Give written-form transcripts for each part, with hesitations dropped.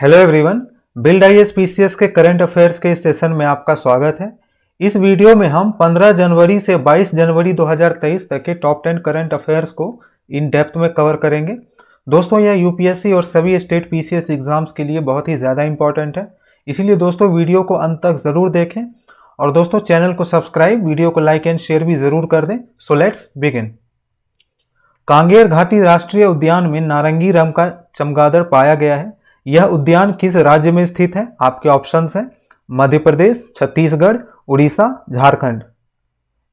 Hello everyone, build IAS PCS के current affairs के इस सेशन में आपका स्वागत है। इस वीडियो में हम 15 जनवरी से 22 जनवरी 2023 तक के टॉप 10 करंट अफेयर्स को इन डेप्थ में कवर करेंगे। दोस्तों, यह यूपीएससी और सभी स्टेट पीसीएस एग्जाम्स के लिए बहुत ही ज़्यादा इंपॉर्टेंट है, इसीलिए दोस्तों वीडियो को अंत तक ज़रूर देखें और दोस्तों चैनल को सब्सक्राइब, वीडियो को लाइक एंड शेयर भी ज़रूर कर दें। So let's begin. कांगेर घाटी राष्ट्रीय उद्यान में नारंगी रंग का चमगादड़ पाया गया है। यह उद्यान किस राज्य में स्थित है? आपके ऑप्शंस हैं मध्य प्रदेश, छत्तीसगढ़, उड़ीसा, झारखंड।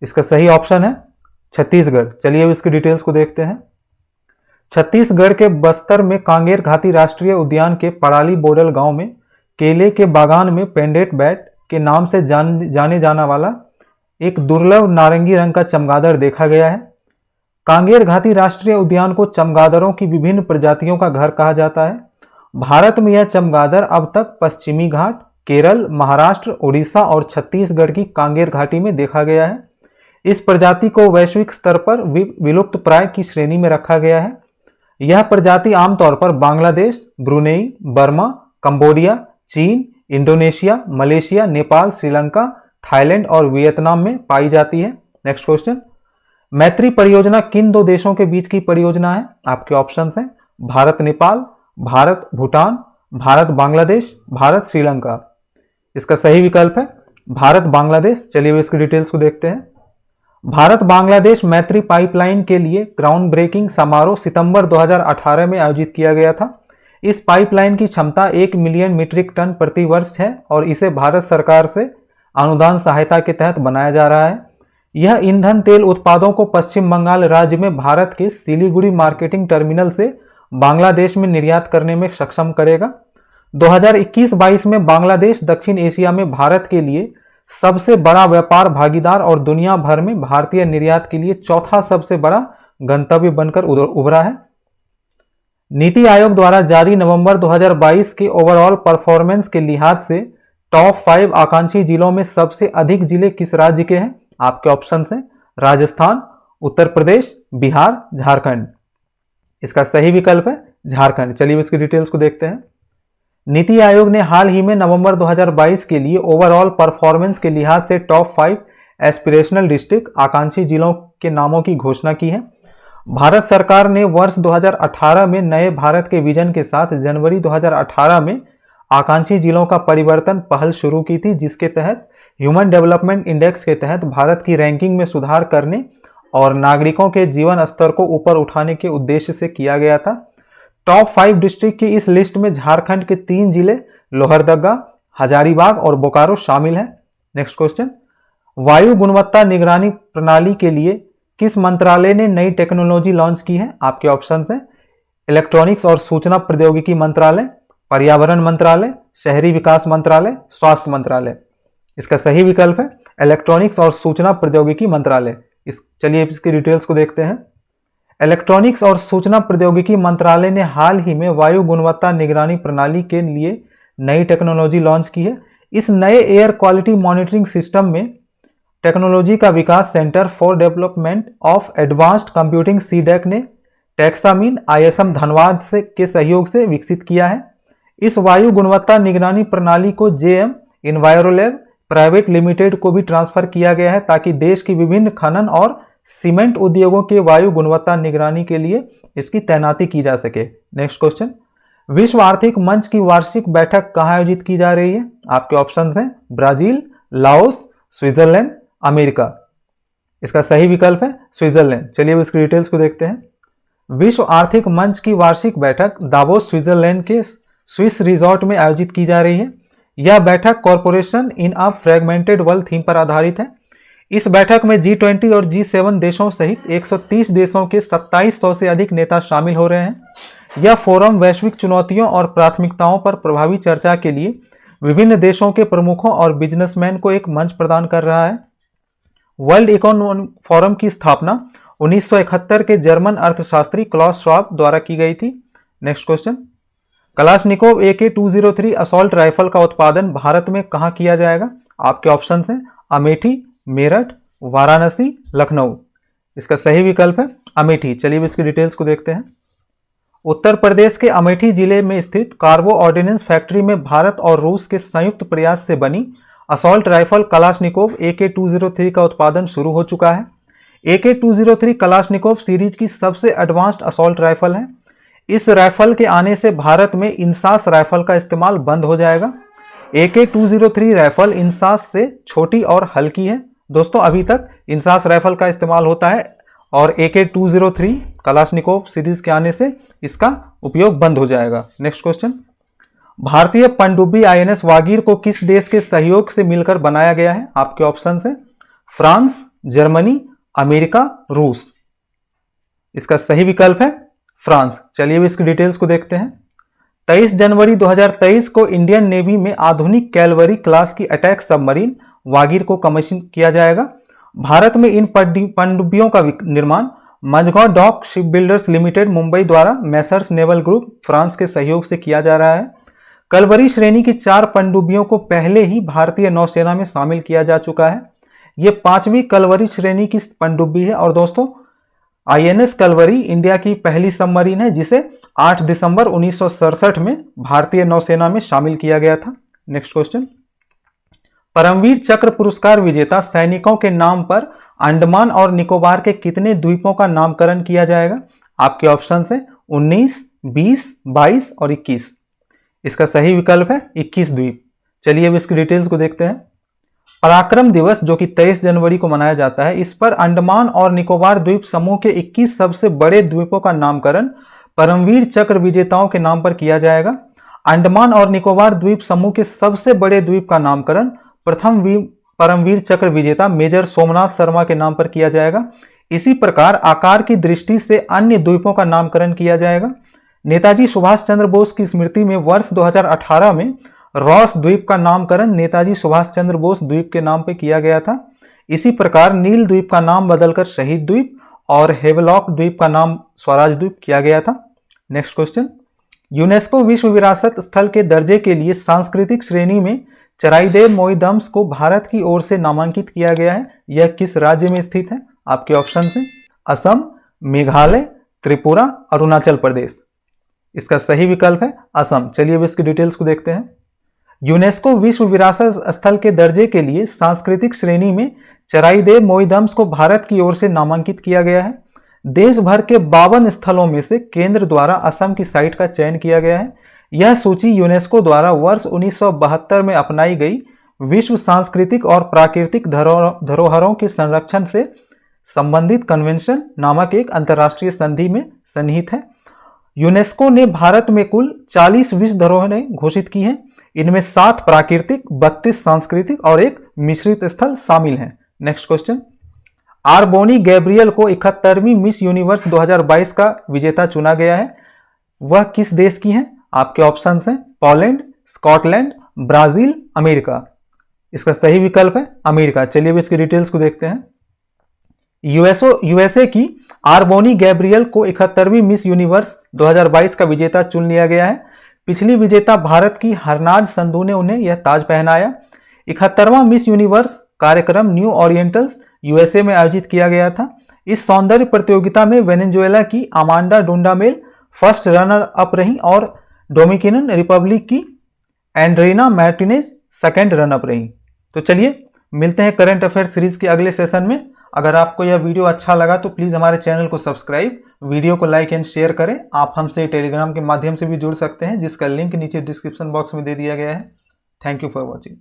इसका सही ऑप्शन है छत्तीसगढ़। चलिए अब इसकी डिटेल्स को देखते हैं। छत्तीसगढ़ के बस्तर में कांगेर घाटी राष्ट्रीय उद्यान के पड़ाली बोडल गांव में केले के बागान में पेंडेट बैट के नाम से जाने जाना वाला एक दुर्लभ नारंगी रंग का चमगादड़ देखा गया है। कांगेर घाटी राष्ट्रीय उद्यान को चमगादड़ों की विभिन्न प्रजातियों का घर कहा जाता है। भारत में यह चमगादड़ अब तक पश्चिमी घाट, केरल, महाराष्ट्र, उड़ीसा और छत्तीसगढ़ की कांगेर घाटी में देखा गया है। इस प्रजाति को वैश्विक स्तर पर विलुप्त प्राय की श्रेणी में रखा गया है। यह प्रजाति आमतौर पर बांग्लादेश, ब्रुनेई, बर्मा, कंबोडिया, चीन, Indonesia, Malaysia, Nepal, Sri Lanka, Thailand और वियतनाम में पाई जाती है। Next question. मैत्री परियोजना किन दो देशों के बीच की परियोजना है? आपके ऑप्शंस हैं भारत नेपाल, भारत भूटान, भारत बांग्लादेश, भारत श्रीलंका। इसका सही विकल्प है भारत बांग्लादेश। चलिए इसकी डिटेल्स को देखते हैं। भारत बांग्लादेश मैत्री पाइपलाइन के लिए ग्राउंड ब्रेकिंग समारोह सितंबर 2018 में आयोजित किया गया था। इस पाइपलाइन की क्षमता 1 मिलियन मीट्रिक टन प्रति वर्ष है और इसे भारत सरकार से अनुदान सहायता के तहत बनाया जा रहा है। यह ईंधन तेल उत्पादों को पश्चिम बंगाल राज्य में भारत के सिलीगुड़ी मार्केटिंग टर्मिनल से बांग्लादेश में निर्यात करने में सक्षम करेगा। 2021-22 में बांग्लादेश दक्षिण एशिया में भारत के लिए सबसे बड़ा व्यापार भागीदार और दुनिया भर में भारतीय निर्यात के लिए चौथा सबसे बड़ा गंतव्य बनकर उभरा है। नीति आयोग द्वारा जारी नवंबर 2022 के ओवरऑल परफॉर्मेंस के लिहाज से टॉप 5 आकांक्षी जिलों में सबसे अधिक जिले किस राज्य के हैं? आपके ऑप्शन हैं राजस्थान, उत्तर प्रदेश, बिहार, झारखंड। इसका सही विकल्प है झारखंड। चलिए इसकी डिटेल्स को देखते हैं। नीति आयोग ने हाल ही में नवंबर 2022 के लिए ओवरऑल परफॉर्मेंस के लिहाज से टॉप 5 एस्पिरेशनल डिस्ट्रिक्ट आकांक्षी जिलों के नामों की घोषणा की है। भारत सरकार ने वर्ष 2018 में नए भारत के विजन के साथ जनवरी 2018 में आकांक्षी जिलों का परिवर्तन पहल शुरू की थी, जिसके तहत ह्यूमन डेवलपमेंट इंडेक्स के तहत भारत की रैंकिंग में सुधार करने और नागरिकों के जीवन स्तर को ऊपर उठाने के उद्देश्य से किया गया था। टॉप 5 डिस्ट्रिक्ट की इस लिस्ट में झारखंड के 3 जिले लोहरदगा, हजारीबाग और बोकारो शामिल हैं। Next question. वायु गुणवत्ता निगरानी प्रणाली के लिए किस मंत्रालय ने नई टेक्नोलॉजी लॉन्च की है? आपके ऑप्शन हैं इलेक्ट्रॉनिक्स और सूचना प्रौद्योगिकी मंत्रालय, पर्यावरण मंत्रालय, शहरी विकास मंत्रालय, स्वास्थ्य मंत्रालय। इसका सही विकल्प है इलेक्ट्रॉनिक्स और सूचना प्रौद्योगिकी मंत्रालय। चलिए इसकी डिटेल्स को देखते हैं। इलेक्ट्रॉनिक्स और सूचना प्रौद्योगिकी मंत्रालय ने हाल ही में वायु गुणवत्ता निगरानी प्रणाली के लिए नई टेक्नोलॉजी लॉन्च की है। इस नए एयर क्वालिटी मॉनिटरिंग सिस्टम में टेक्नोलॉजी का विकास centre for development of advanced computing CDAC ने टेक्सामीन आईएसएम धनबाद के सहयोग से विकसित किया है। इस वायु गुणवत्ता निगरानी प्रणाली को जेएम इन्वायरोलैब प्राइवेट लिमिटेड को भी ट्रांसफर किया गया है, ताकि देश की विभिन्न खनन और सीमेंट उद्योगों के वायु गुणवत्ता निगरानी के लिए इसकी तैनाती की जा सके। Next question. विश्व आर्थिक मंच की वार्षिक बैठक कहाँ आयोजित की जा रही है? आपके ऑप्शंस हैं ब्राजील, लाओस, स्विट्जरलैंड, अमेरिका। इसका सही विकल्प है स्विट्जरलैंड। चलिए इसकी डिटेल्स को देखते हैं। विश्व आर्थिक मंच की वार्षिक बैठक दावोस, स्विट्जरलैंड के स्विस रिजॉर्ट में आयोजित की जा रही है। यह बैठक कॉरपोरेशन इन अ फ्रेगमेंटेड वर्ल्ड थीम पर आधारित है। इस बैठक में G20 और G7 देशों सहित 130 देशों के 2700 से अधिक नेता शामिल हो रहे हैं। यह फोरम वैश्विक चुनौतियों और प्राथमिकताओं पर प्रभावी चर्चा के लिए विभिन्न देशों के प्रमुखों और बिजनेसमैन को एक मंच प्रदान कर रहा है। वर्ल्ड इकोनॉमिक फोरम की स्थापना 1971 के जर्मन अर्थशास्त्री क्लॉस श्वाब द्वारा की गई थी। Next question. Kalashnikov AK-203 assault rifle का उत्पादन भारत में कहां किया जाएगा? आपके ऑप्शंस हैं अमेठी, मेरठ, वाराणसी, लखनऊ। इसका सही विकल्प है अमेठी। चलिए इसकी डिटेल्स को देखते हैं। उत्तर प्रदेश के अमेठी जिले में स्थित कार्बो ऑर्डिनेंस फैक्ट्री में भारत और रूस के संयुक्त प्रयास से बनी असॉल्ट राइफल कलाशनिकोव AK-203 का उत्पादन शुरू हो चुका है। AK-203 कलाशनिकोव सीरीज की सबसे एडवांस्ड असॉल्ट राइफल है। इस राइफल के आने से भारत में इंसास राइफल का इस्तेमाल बंद हो जाएगा। AK-203 राइफल इंसास से छोटी और हल्की है। दोस्तों, अभी तक इंसास राइफल का इस्तेमाल होता है और AK-203 कलाशनिकोव सीरीज के आने से इसका उपयोग बंद हो जाएगा। नेक्स्ट क्वेश्चन, भारतीय पनडुब्बी INS वागीर को किस देश के सहयोग से मिलकर बनाया गया है? आपके ऑप्शन है फ्रांस, जर्मनी, अमेरिका, रूस। इसका सही विकल्प है फ्रांस। चलिए अब इसकी डिटेल्स को देखते हैं। 23 जनवरी 2023 को इंडियन नेवी में आधुनिक कैलवरी क्लास की अटैक सबमरीन वागीर को कमीशन किया जाएगा। भारत में इन पनडुब्बियों का निर्माण Mazagon dock ship builders limited Mumbai द्वारा मैसर्स नेवल ग्रुप फ्रांस के सहयोग से किया जा रहा है। कलवरी श्रेणी की 4 पनडुब्बियों को पहले ही भारतीय नौसेना में शामिल किया जा चुका है। ये 5वीं कलवरी श्रेणी की पनडुब्बी है और दोस्तों INS कलवरी इंडिया की पहली सबमरीन है जिसे 8 दिसंबर 1967 में भारतीय नौसेना में शामिल किया गया था। नेक्स्ट क्वेश्चन, परमवीर चक्र पुरस्कार विजेता सैनिकों के नाम पर अंडमान और निकोबार के कितने द्वीपों का नामकरण किया जाएगा? आपके ऑप्शन है 19, 20, 22 और 21। इसका सही विकल्प है 21 द्वीप। चलिए अब इसकी डिटेल्स को देखते हैं। पराक्रम दिवस जो कि 23 जनवरी को मनाया जाता है, इस पर अंडमान और निकोबार द्वीप समूह के 21 सबसे बड़े द्वीपों का नामकरण परमवीर चक्र विजेताओं के नाम पर किया जाएगा। अंडमान और निकोबार द्वीप समूह के सबसे बड़े द्वीप का नामकरण प्रथम परमवीर चक्र विजेता मेजर सोमनाथ शर्मा के नाम पर किया जाएगा। इसी प्रकार आकार की दृष्टि से अन्य द्वीपों का नामकरण किया जाएगा। नेताजी सुभाष चंद्र बोस की स्मृति में वर्ष 2018 में रॉस द्वीप का नामकरण नेताजी सुभाष चंद्र बोस द्वीप के नाम पर किया गया था। इसी प्रकार नील द्वीप का नाम बदलकर शहीद द्वीप और हेवलॉक द्वीप का नाम स्वराज द्वीप किया गया था। नेक्स्ट क्वेश्चन, यूनेस्को विश्व विरासत स्थल के दर्जे के लिए सांस्कृतिक श्रेणी में चराइदेव मोईदम्स को भारत की ओर से नामांकित किया गया है। यह किस राज्य में स्थित है? आपके ऑप्शन हैं असम, मेघालय, त्रिपुरा, अरुणाचल प्रदेश। इसका सही विकल्प है असम। चलिए अब इसकी डिटेल्स को देखते हैं। यूनेस्को विश्व विरासत स्थल के दर्जे के लिए सांस्कृतिक श्रेणी में चराइदेव मोईदम्स को भारत की ओर से नामांकित किया गया है। देश भर के 52 स्थलों में से केंद्र द्वारा असम की साइट का चयन किया गया है। यह सूची यूनेस्को द्वारा वर्ष 1972 में अपनाई गई विश्व सांस्कृतिक और प्राकृतिक धरोहरों के संरक्षण से संबंधित कन्वेंशन नामक एक अंतर्राष्ट्रीय संधि में सन्निहित है। यूनेस्को ने भारत में कुल 40 विश्व धरोहरें घोषित की हैं। इनमें 7 प्राकृतिक, 32 सांस्कृतिक और एक मिश्रित स्थल शामिल हैं। नेक्स्ट क्वेश्चन, आरबोनी गैब्रियल को 71वीं मिस यूनिवर्स 2022 का विजेता चुना गया है। वह किस देश की हैं? आपके ऑप्शंस हैं पोलैंड, स्कॉटलैंड, ब्राजील, अमेरिका। इसका सही विकल्प है अमेरिका। चलिए इसकी डिटेल्स को देखते हैं। यूएसए की आरबोनी गैब्रियल को 71वीं मिस यूनिवर्स 2022 का विजेता चुन लिया गया है। पिछली विजेता भारत की हरनाज संधू ने उन्हें यह ताज पहनाया। 71वां मिस यूनिवर्स कार्यक्रम न्यू ओरिएंटल्स यूएसए में आयोजित किया गया था। इस सौंदर्य प्रतियोगिता में वेनेजुएला की अमांडा डुंडामेल फर्स्ट रनर अप रही और डोमिनिकन रिपब्लिक की एंड्रेना मार्टिनेज सेकंड रन अप रही। तो चलिए मिलते हैं करंट अफेयर सीरीज के अगले सेशन में। अगर आपको यह वीडियो अच्छा लगा तो प्लीज़ हमारे चैनल को सब्सक्राइब, वीडियो को लाइक एंड शेयर करें। आप हमसे टेलीग्राम के माध्यम से भी जुड़ सकते हैं जिसका लिंक नीचे डिस्क्रिप्शन बॉक्स में दे दिया गया है। Thank you for watching.